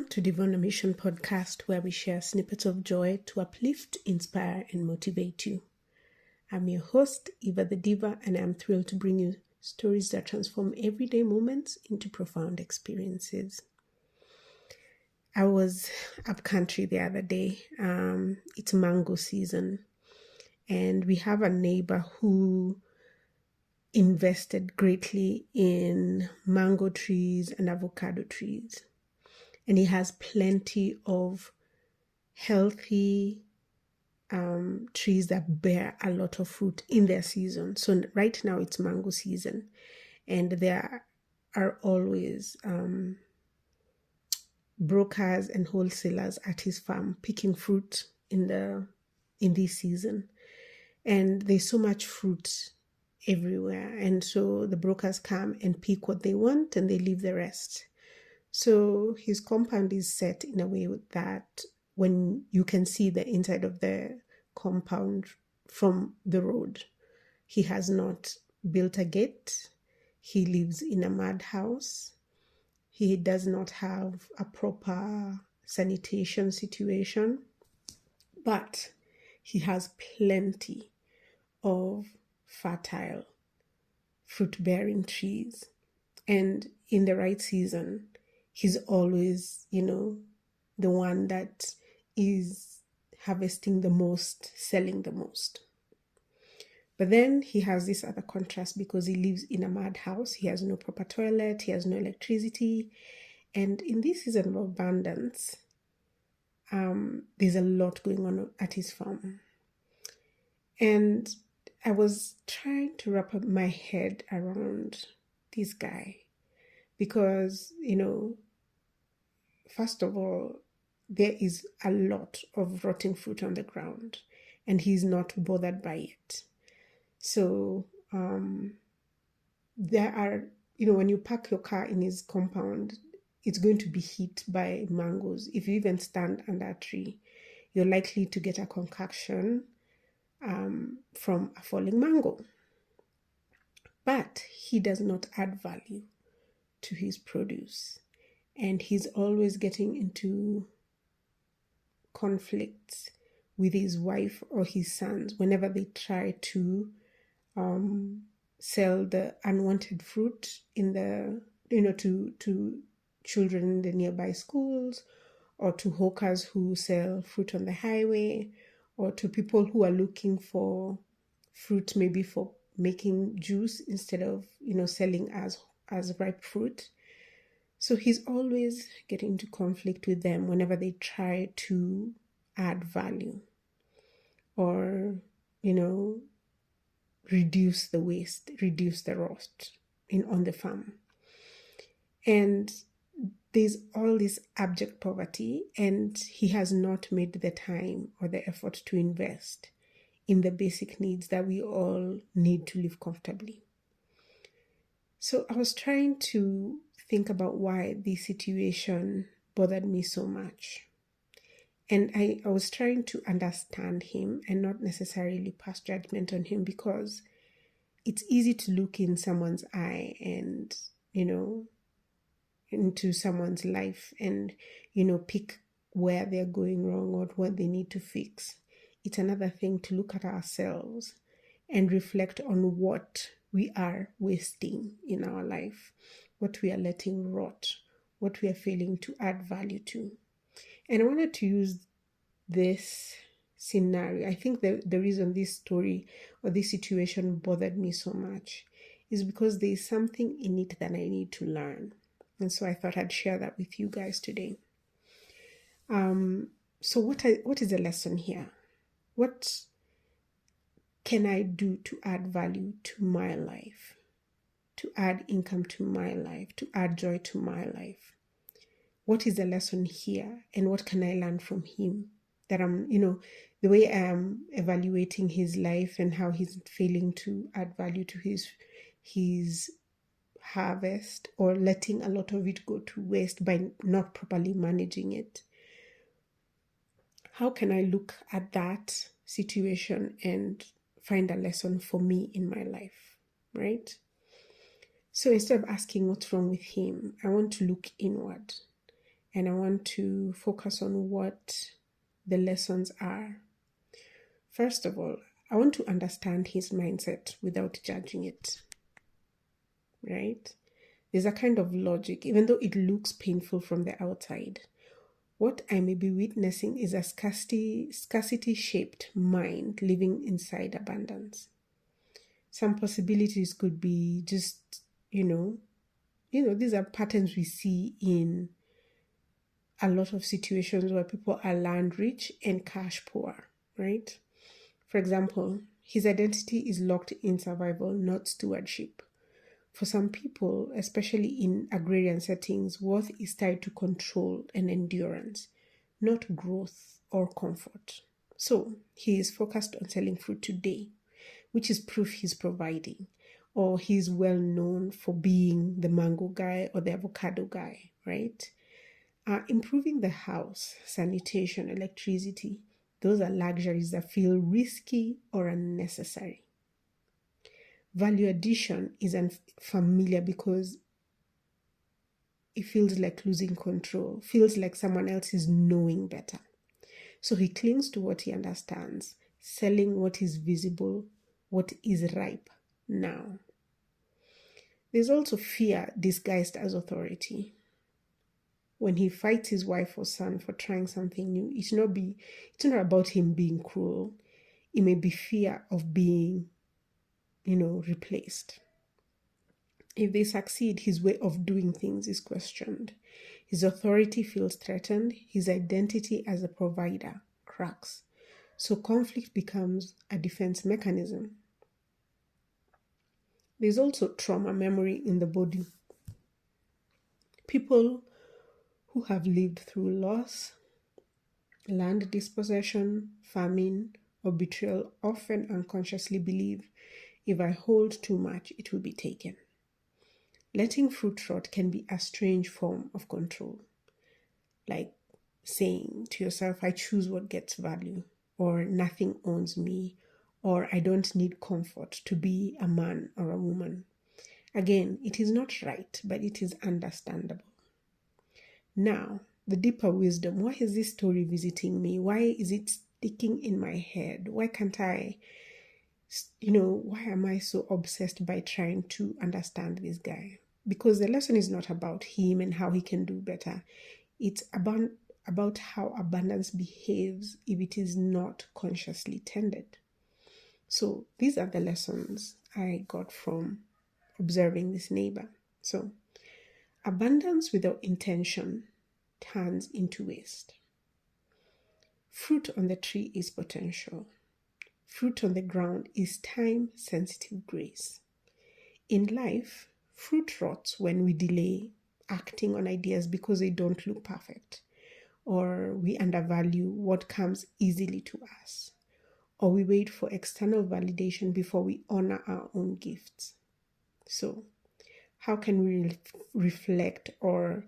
To Diva On A Mission podcast, where we share snippets of joy to uplift, inspire, and motivate you. I'm your host, Eva the Diva, and I'm thrilled to bring you stories that transform everyday moments into profound experiences. I was up country the other day. It's mango season, and we have a neighbor who invested greatly in mango trees and avocado trees. And he has plenty of healthy trees that bear a lot of fruit in their season. So right now it's mango season, and there are always brokers and wholesalers at his farm picking fruit in this season. And there's so much fruit everywhere, and so the brokers come and pick what they want and they leave the rest. So his compound is set in a way that when you can see the inside of the compound from the road. He has not built a gate. He lives in a mud house. He does not have a proper sanitation situation, but he has plenty of fertile fruit-bearing trees. And in the right season, he's always, the one that is harvesting the most, selling the most. But then he has this other contrast because he lives in a mud house. He has no proper toilet. He has no electricity. And in this season of abundance, there's a lot going on at his farm. And I was trying to wrap up my head around this guy because, first of all, there is a lot of rotting fruit on the ground and he's not bothered by it. So there are, when you park your car in his compound, it's going to be hit by mangoes. If you even stand under a tree, you're likely to get a concoction from a falling mango. But he does not add value to his produce. And he's always getting into conflicts with his wife or his sons whenever they try to sell the unwanted fruit in the, to children in the nearby schools, or to hawkers who sell fruit on the highway, or to people who are looking for fruit maybe for making juice instead of, selling as ripe fruit. So he's always getting into conflict with them whenever they try to add value or, reduce the waste, reduce the rot on the farm. And there's all this abject poverty, and he has not made the time or the effort to invest in the basic needs that we all need to live comfortably. So I was trying to think about why this situation bothered me so much. And I was trying to understand him and not necessarily pass judgment on him, because it's easy to look in someone's eye and, into someone's life and, pick where they're going wrong or what they need to fix. It's another thing to look at ourselves and reflect on what we are wasting in our life, what we are letting rot, what we are failing to add value to. And I wanted to use this scenario. I think the reason this story or this situation bothered me so much is because there is something in it that I need to learn. And so I thought I'd share that with you guys today. So what is the lesson here? What can I do to add value to my life, to add income to my life, to add joy to my life? What is the lesson here, and what can I learn from him? That I'm, the way I am evaluating his life and how he's failing to add value to his harvest, or letting a lot of it go to waste by not properly managing it. How can I look at that situation and find a lesson for me in my life, right? So instead of asking what's wrong with him, I want to look inward and I want to focus on what the lessons are. First of all, I want to understand his mindset without judging it, right? There's a kind of logic, even though it looks painful from the outside. What I may be witnessing is a scarcity-shaped mind living inside abundance. Some possibilities could be just, these are patterns we see in a lot of situations where people are land rich and cash poor, right? For example, his identity is locked in survival, not stewardship. For some people, especially in agrarian settings, worth is tied to control and endurance, not growth or comfort. So he is focused on selling fruit today, which is proof he's providing, or he's well known for being the mango guy or the avocado guy, right? Improving the house, sanitation, electricity, those are luxuries that feel risky or unnecessary. Value addition is unfamiliar because it feels like losing control, feels like someone else is knowing better. So he clings to what he understands, selling what is visible, what is ripe now. There's also fear disguised as authority. When he fights his wife or son for trying something new, it's not about him being cruel. It may be fear of being, replaced. If they succeed, his way of doing things is questioned. His authority feels threatened. His identity as a provider cracks. So conflict becomes a defense mechanism. There's also trauma memory in the body. People who have lived through loss, land dispossession, famine, or betrayal often unconsciously believe, if I hold too much, it will be taken. Letting fruit rot can be a strange form of control, like saying to yourself, I choose what gets value, or nothing owns me, or I don't need comfort to be a man or a woman. Again, it is not right, but it is understandable. Now, the deeper wisdom. Why is this story visiting me? Why is it sticking in my head? Why can't I, why am I so obsessed by trying to understand this guy? Because the lesson is not about him and how he can do better. It's about how abundance behaves if it is not consciously tended. So these are the lessons I got from observing this neighbor. So abundance without intention turns into waste. Fruit on the tree is potential. Fruit on the ground is time-sensitive grace. In life, fruit rots when we delay acting on ideas because they don't look perfect, or we undervalue what comes easily to us, or we wait for external validation before we honor our own gifts. So, how can we reflect or,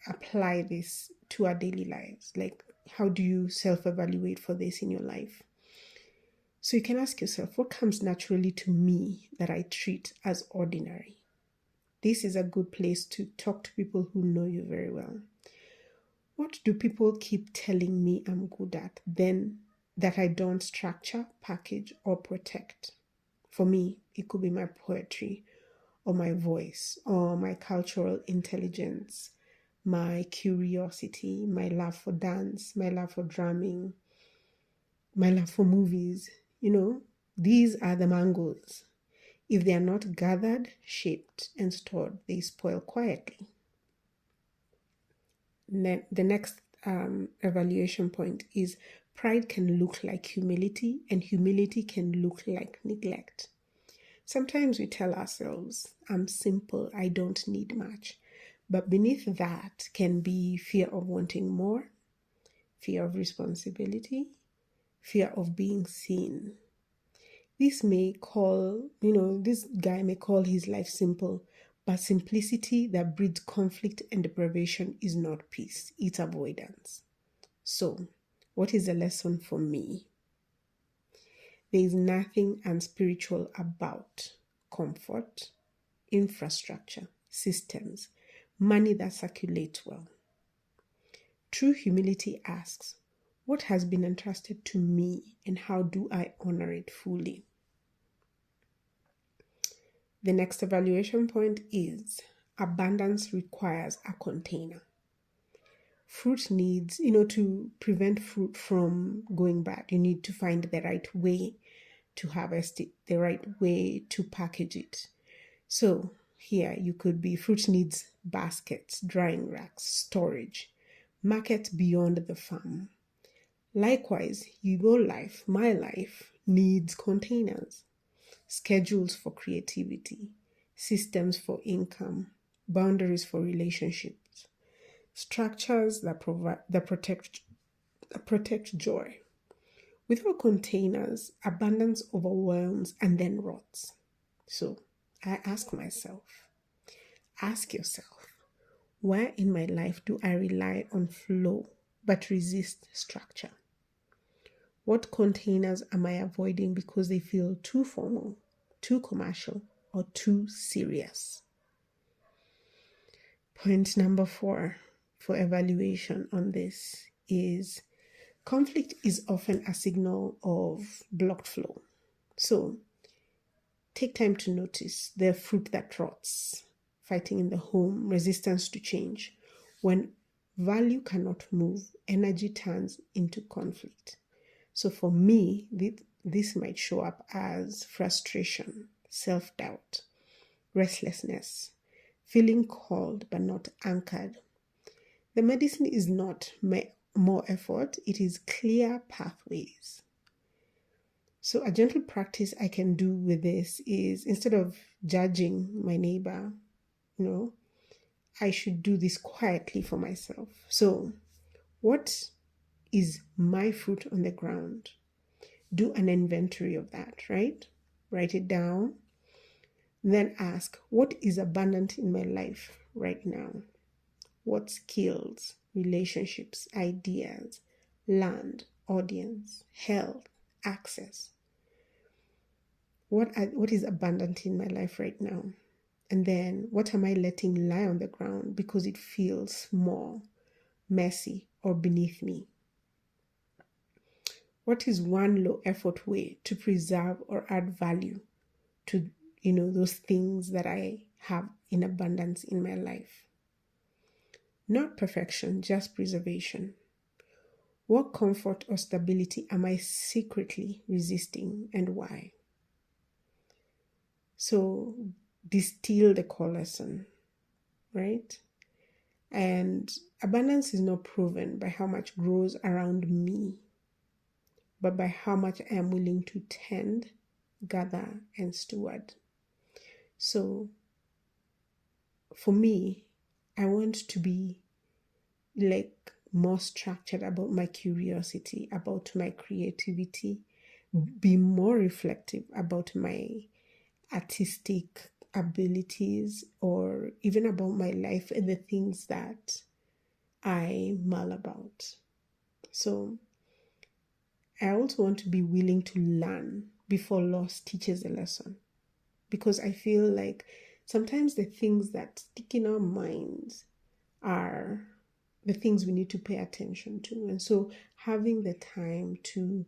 apply this to our daily lives? Like, how do you self-evaluate for this in your life? So you can ask yourself, what comes naturally to me that I treat as ordinary? This is a good place to talk to people who know you very well. What do people keep telling me I'm good at, then that I don't structure, package, or protect? For me, it could be my poetry, or my voice, or my cultural intelligence, my curiosity, my love for dance, my love for drumming, my love for movies. These are the mangoes. If they are not gathered, shaped, and stored, they spoil quietly. The next evaluation point is pride can look like humility, and humility can look like neglect. Sometimes we tell ourselves, I'm simple, I don't need much. But beneath that can be fear of wanting more, fear of responsibility, fear of being seen. This guy may call his life simple, but simplicity that breeds conflict and deprivation is not peace, it's avoidance. So, what is the lesson for me? There is nothing unspiritual about comfort, infrastructure, systems, money that circulates well. True humility asks, what has been entrusted to me and how do I honor it fully? The next evaluation point is abundance requires a container. Fruit needs, to prevent fruit from going bad, you need to find the right way to harvest it, the right way to package it. So here you could be fruit needs baskets, drying racks, storage, market beyond the farm. Likewise, my life needs containers, schedules for creativity, systems for income, boundaries for relationships, structures that protect joy. Without containers, abundance overwhelms and then rots. So I ask yourself, where in my life do I rely on flow but resist structure? What containers am I avoiding because they feel too formal, too commercial, or too serious? Point number 4 for evaluation on this is conflict is often a signal of blocked flow. So take time to notice the fruit that rots, fighting in the home, resistance to change. When value cannot move, energy turns into conflict. So for me, this might show up as frustration, self-doubt, restlessness, feeling called but not anchored. The medicine is not more effort, it is clear pathways. So a gentle practice I can do with this is, instead of judging my neighbor, I should do this quietly for myself. So what is my fruit on the ground? Do an inventory of that, right? Write it down. Then ask, what is abundant in my life right now? What skills, relationships, ideas, land, audience, health, access? What is abundant in my life right now? And then what am I letting lie on the ground because it feels small, messy, or beneath me? What is one low effort way to preserve or add value to, those things that I have in abundance in my life? Not perfection, just preservation. What comfort or stability am I secretly resisting and why? So distill the core lesson, right? And abundance is not proven by how much grows around me, but by how much I am willing to tend, gather, and steward. So for me, I want to be more structured about my curiosity, about my creativity, be more reflective about my artistic abilities, or even about my life and the things that I mull about. So I also want to be willing to learn before loss teaches a lesson, because I feel like sometimes the things that stick in our minds are the things we need to pay attention to. And so having the time to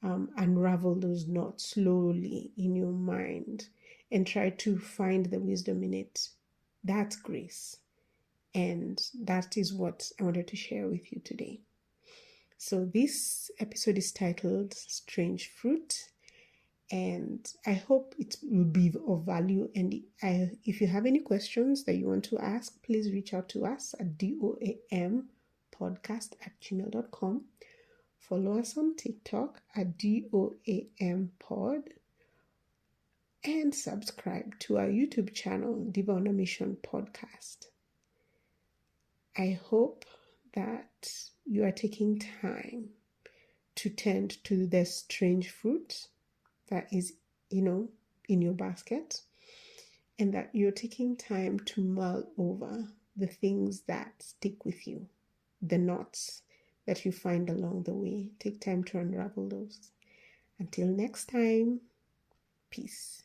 unravel those knots slowly in your mind and try to find the wisdom in it, that's grace. And that is what I wanted to share with you today. So this episode is titled Strange Fruit, and I hope it will be of value. And if you have any questions that you want to ask, please reach out to us at doampodcast@gmail.com. Follow us on TikTok at doampod, and subscribe to our YouTube channel, Diva On A Mission podcast. I hope that you are taking time to tend to the strange fruit that is, in your basket, and that you're taking time to mull over the things that stick with you, the knots that you find along the way. Take time to unravel those. Until next time, peace.